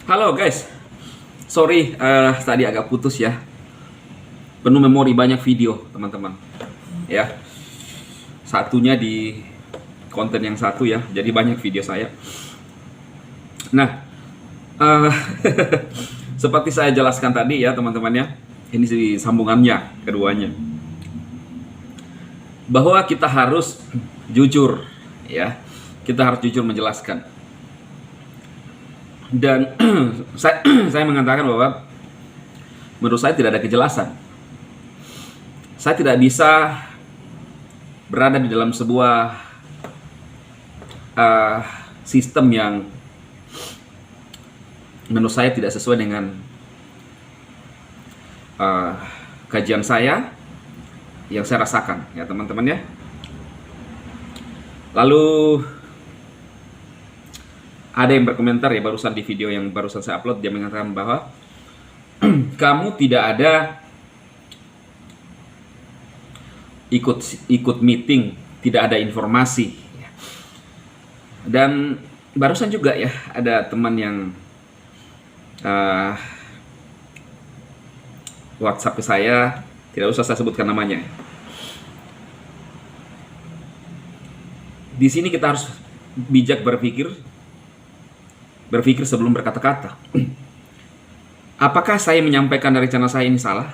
Halo guys, sorry tadi agak putus ya. Penuh memori banyak video teman-teman. Ya, satunya di konten yang satu ya, jadi banyak video saya. Nah, eh, seperti saya jelaskan tadi ya teman-teman ya, ini sih sambungannya keduanya. Bahwa kita harus jujur ya, kita harus jujur menjelaskan. Dan saya mengatakan bahwa menurut saya tidak ada kejelasan. Saya tidak bisa berada di dalam sebuah sistem yang menurut saya tidak sesuai dengan kajian saya yang saya rasakan ya teman-teman ya. Lalu ada yang berkomentar ya barusan di video yang barusan saya upload, dia mengatakan bahwa kamu tidak ada ikut meeting, tidak ada informasi. Dan barusan juga ya ada teman yang WhatsApp saya, tidak usah saya sebutkan namanya. Di sini kita harus bijak berpikir sebelum berkata-kata. Apakah saya menyampaikan dari channel saya ini salah?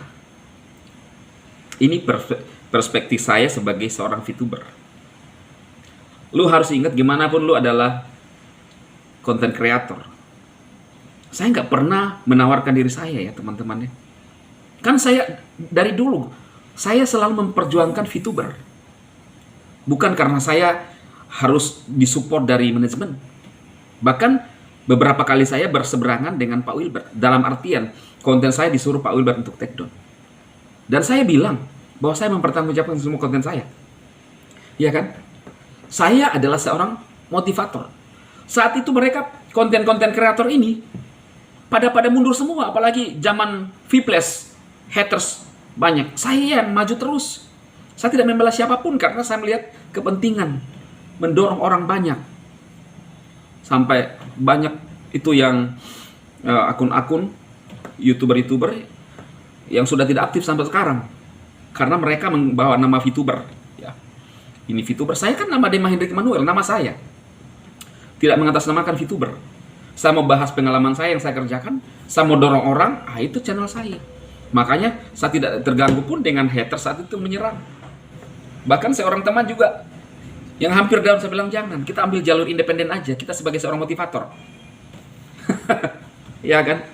Ini perspektif saya sebagai seorang VTuber. Lu harus ingat gimana pun lu adalah content creator. Saya nggak pernah menawarkan diri saya ya teman-teman ya. Kan saya dari dulu, saya selalu memperjuangkan VTuber. Bukan karena saya harus disupport dari manajemen. Bahkan beberapa kali saya berseberangan dengan Pak Wilbert. Dalam artian, konten saya disuruh Pak Wilbert untuk take down. Dan saya bilang bahwa saya mempertanggungjawabkan semua konten saya. Iya kan? Saya adalah seorang motivator. Saat itu mereka, konten-konten kreator ini, pada mundur semua. Apalagi zaman Vpless, haters banyak. Saya yang maju terus. Saya tidak membela siapapun karena saya melihat kepentingan mendorong orang banyak. Sampai banyak itu yang akun-akun YouTuber yang sudah tidak aktif sampai sekarang karena mereka membawa nama VTuber ya. Ini VTuber, saya kan nama Dema Hendrik Manuel, nama saya tidak mengatasnamakan VTuber. Saya mau bahas pengalaman saya yang saya kerjakan, saya mau dorong orang, itu channel saya. Makanya saya tidak terganggu pun dengan hater saat itu menyerang. Bahkan seorang teman juga yang hampir down, saya bilang jangan, kita ambil jalur independen aja, kita sebagai seorang motivator. Ya kan?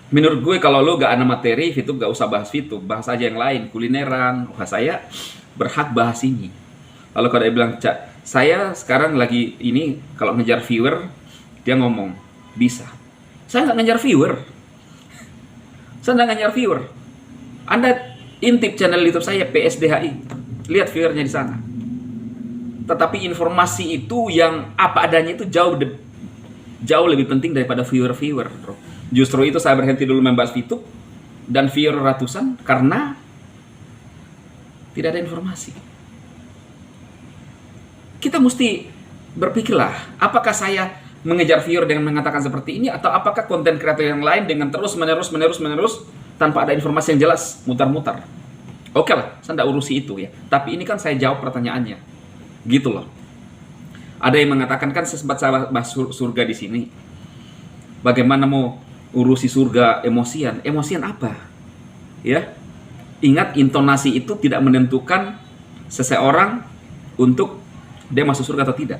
Menurut gue kalau lo gak ada materi, itu gak usah bahas itu, bahas aja yang lain, kulineran. Wah, saya berhak bahas ini. Lalu kalau dia bilang, Cak, saya sekarang lagi ini, kalau ngejar viewer, dia ngomong, bisa. Saya gak ngejar viewer. Saya gak ngejar viewer. Anda intip channel YouTube saya PSDHI, lihat viewernya di sana. Tetapi informasi itu yang apa adanya itu jauh lebih penting daripada viewer. Bro. Justru itu saya berhenti dulu membahas VTube dan viewer ratusan karena tidak ada informasi. Kita mesti berpikirlah, apakah saya mengejar viewer dengan mengatakan seperti ini, atau apakah konten kreator yang lain dengan terus menerus tanpa ada informasi yang jelas, mutar-mutar. Oke lah, saya tidak urusi itu ya. Tapi ini kan saya jawab pertanyaannya. Gitu loh. Ada yang mengatakan kan sempat saya bahas surga di sini. Bagaimana mau urusi surga emosian? Emosian apa? Ya. Ingat, intonasi itu tidak menentukan seseorang untuk dia masuk surga atau tidak.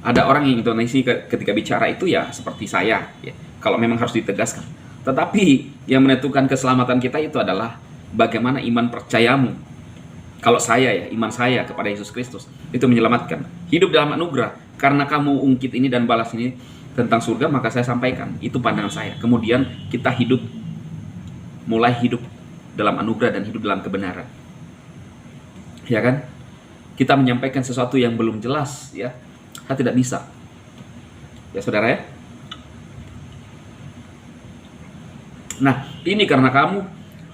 Ada orang yang intonasi ketika bicara itu ya seperti saya ya. Kalau memang harus ditegaskan. Tetapi yang menentukan keselamatan kita itu adalah bagaimana iman percayamu. Kalau saya ya, iman saya kepada Yesus Kristus itu menyelamatkan. Hidup dalam anugerah. Karena kamu ungkit ini dan balas ini tentang surga, maka saya sampaikan. Itu pandangan saya. Kemudian kita mulai hidup dalam anugerah dan hidup dalam kebenaran. Ya kan? Kita menyampaikan sesuatu yang belum jelas ya. Saya tidak bisa. Ya saudara ya. Nah, ini karena kamu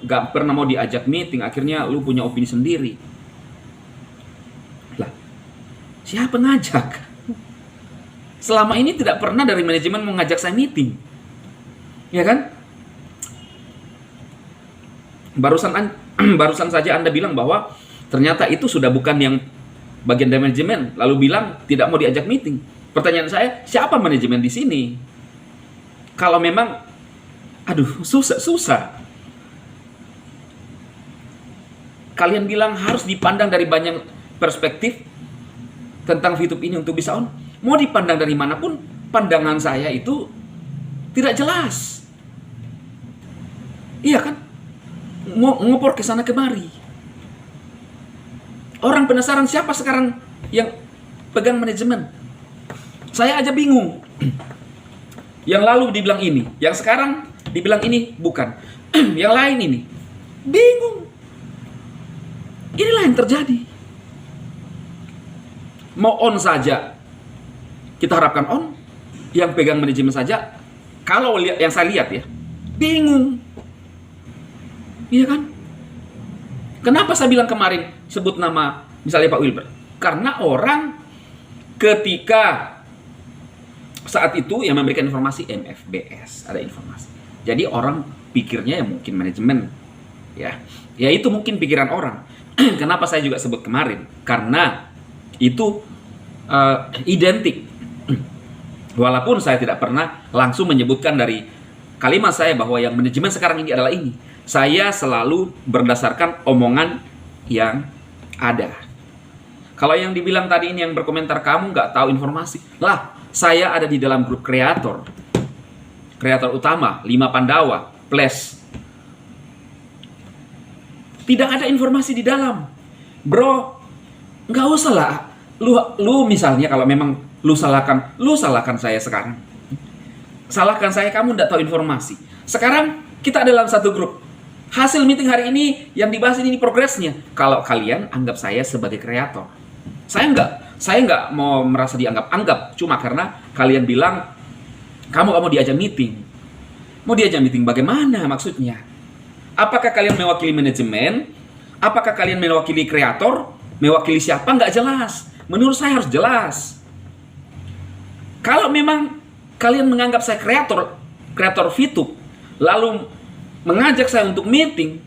gak pernah mau diajak meeting, akhirnya lu punya opini sendiri. Lah, Siapa ngajak? Selama ini tidak pernah dari manajemen mengajak saya meeting. Ya kan? Barusan saja Anda bilang bahwa ternyata itu sudah bukan yang bagian dari manajemen, lalu bilang tidak mau diajak meeting. Pertanyaan saya, siapa manajemen di sini? Kalau memang, susah. Kalian bilang harus dipandang dari banyak perspektif tentang VTube ini untuk bisa on. Mau dipandang dari manapun, pandangan saya itu tidak jelas. Iya kan? Mau ngopor ke sana kemari. Orang penasaran siapa sekarang yang pegang manajemen. Saya aja bingung. Yang lalu dibilang ini, yang sekarang dibilang ini bukan. Yang lain ini. Bingung. Inilah yang terjadi. Mau on saja, kita harapkan on. Yang pegang manajemen saja, kalau yang saya lihat ya, bingung. Iya kan? Kenapa saya bilang kemarin sebut nama misalnya Pak Wilbert? Karena orang ketika saat itu yang memberikan informasi MFBS, ada informasi. Jadi orang pikirnya ya mungkin manajemen. Ya itu mungkin pikiran orang. Kenapa saya juga sebut kemarin? Karena itu identik. Walaupun saya tidak pernah langsung menyebutkan dari kalimat saya bahwa yang manajemen sekarang ini adalah ini. Saya selalu berdasarkan omongan yang ada. Kalau yang dibilang tadi ini yang berkomentar kamu nggak tahu informasi. Lah, saya ada di dalam grup kreator. Kreator utama, 5 Pandawa, plus. Tidak ada informasi di dalam. Bro, nggak usah lah. Lu misalnya kalau memang lu salahkan saya sekarang. Salahkan saya, kamu nggak tahu informasi. Sekarang kita ada dalam satu grup. Hasil meeting hari ini yang dibahas ini progresnya. Kalau kalian anggap saya sebagai kreator, saya nggak mau merasa dianggap cuma karena kalian bilang kamu diajak meeting. Mau diajak meeting bagaimana maksudnya? Apakah kalian mewakili manajemen? Apakah kalian mewakili kreator? Mewakili siapa? Nggak jelas. Menurut saya harus jelas. Kalau memang kalian menganggap saya kreator VTube, lalu mengajak saya untuk meeting,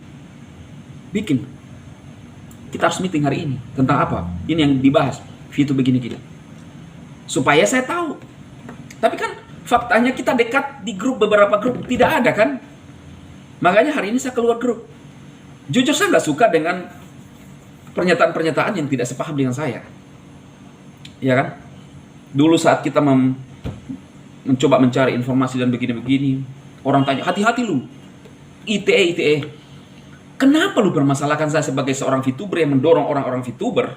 bikin. Kita harus meeting hari ini. Tentang apa? Ini yang dibahas. VTube begini-gini. Supaya saya tahu. Tapi kan faktanya kita dekat di beberapa grup. Tidak ada kan? Makanya hari ini saya keluar grup. Jujur saya nggak suka dengan pernyataan-pernyataan yang tidak sepaham dengan saya. Ya kan? Dulu saat kita mencoba mencari informasi dan begini-begini, orang tanya, hati-hati lu. ITE. Kenapa lu bermasalahkan saya sebagai seorang VTuber yang mendorong orang-orang VTuber?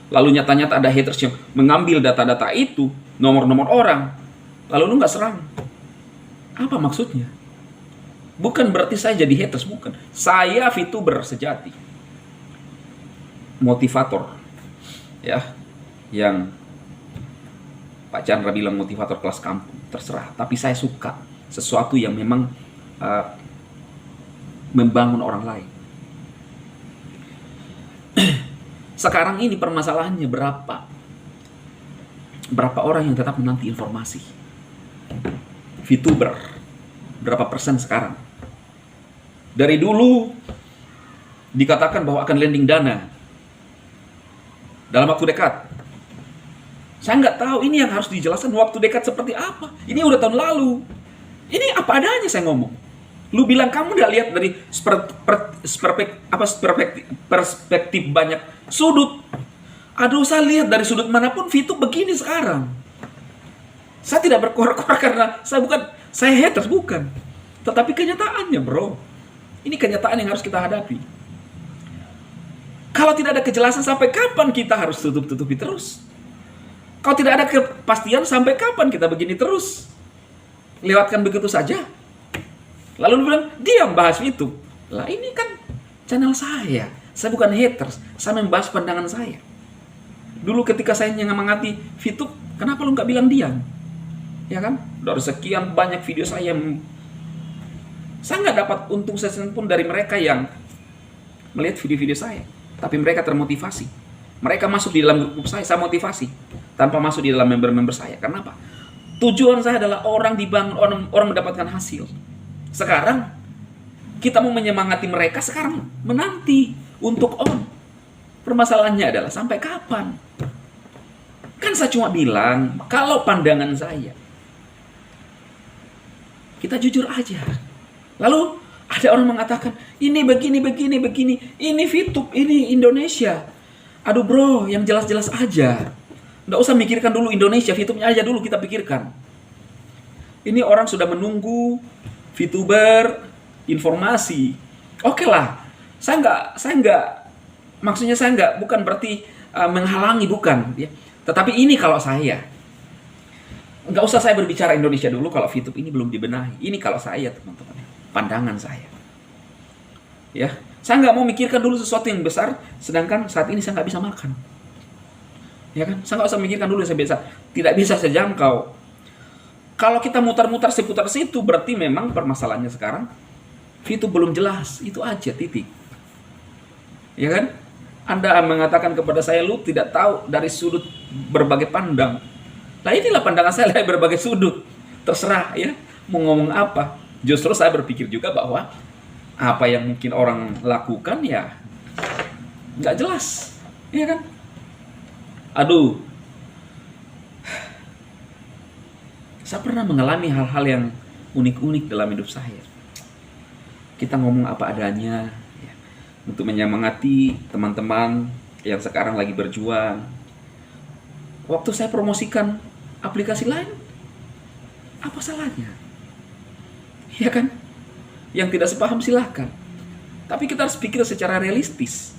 Lalu nyata-nyata ada haters yang mengambil data-data itu, nomor-nomor orang. Lalu lu nggak serang. Apa maksudnya? Bukan berarti saya jadi haters, bukan. Saya VTuber sejati. Motivator. Ya. Yang Pak Chandra bilang motivator kelas kampung. Terserah. Tapi saya suka sesuatu yang memang membangun orang lain. Sekarang ini permasalahannya berapa orang yang tetap menanti informasi? VTuber berapa persen sekarang? Dari dulu dikatakan bahwa akan landing dana dalam waktu dekat. Saya nggak tahu ini yang harus dijelaskan waktu dekat seperti apa. Ini udah tahun lalu. Ini apa adanya saya ngomong. Lu bilang kamu udah lihat dari perspektif banyak sudut. Aduh, saya lihat dari sudut manapun VTube begini sekarang. Saya tidak berkoar-koar karena saya haters bukan. Tetapi kenyataannya, bro. Ini kenyataan yang harus kita hadapi. Kalau tidak ada kejelasan, sampai kapan kita harus tutup-tutupi terus? Kalau tidak ada kepastian, sampai kapan kita begini terus? Lewatkan begitu saja. Lalu lu bilang, diam bahas itu. Lah ini kan channel saya. Saya bukan haters. Saya membahas pandangan saya. Dulu ketika saya menyemangati VTube, kenapa lu nggak bilang diam? Ya kan? Dari sekian banyak video saya nggak dapat untung sesen pun dari mereka yang melihat video-video saya. Tapi mereka termotivasi. Mereka masuk di dalam grup saya motivasi tanpa masuk di dalam member-member saya. Karena apa? Tujuan saya adalah orang dibangun, orang mendapatkan hasil. Sekarang kita mau menyemangati mereka, sekarang menanti untuk on. Permasalahannya adalah sampai kapan? Kan saya cuma bilang, kalau pandangan saya, kita jujur aja. Lalu ada orang mengatakan, ini begini, ini VTube, ini Indonesia. Aduh bro, yang jelas-jelas aja. Nggak usah mikirkan dulu Indonesia, VTube-nya aja dulu kita pikirkan. Ini orang sudah menunggu VTuber, informasi. Oke lah, maksudnya saya nggak, bukan berarti menghalangi, bukan. Ya. Tetapi ini kalau saya, nggak usah saya berbicara Indonesia dulu kalau VTube ini belum dibenahi. Ini kalau saya, teman-teman. Pandangan saya. Ya, saya nggak mau mikirkan dulu sesuatu yang besar, sedangkan saat ini saya nggak bisa makan. Ya kan? Saya nggak usah mikirkan dulu yang tidak bisa saya jangkau. Kalau kita mutar-mutar seputar situ, berarti memang permasalahannya sekarang VTube belum jelas. Itu aja, titik. Ya kan? Anda mengatakan kepada saya, lu tidak tahu dari sudut berbagai pandang. Nah inilah pandangan saya dari berbagai sudut. Terserah ya, mau ngomong apa. Justru saya berpikir juga bahwa apa yang mungkin orang lakukan ya nggak jelas, ya kan? Aduh, saya pernah mengalami hal-hal yang unik-unik dalam hidup saya. Kita ngomong apa adanya ya, untuk menyemangati teman-teman yang sekarang lagi berjuang. Waktu saya promosikan aplikasi lain, apa salahnya? Ya kan? Yang tidak sepaham silahkan. Tapi kita harus pikir secara realistis.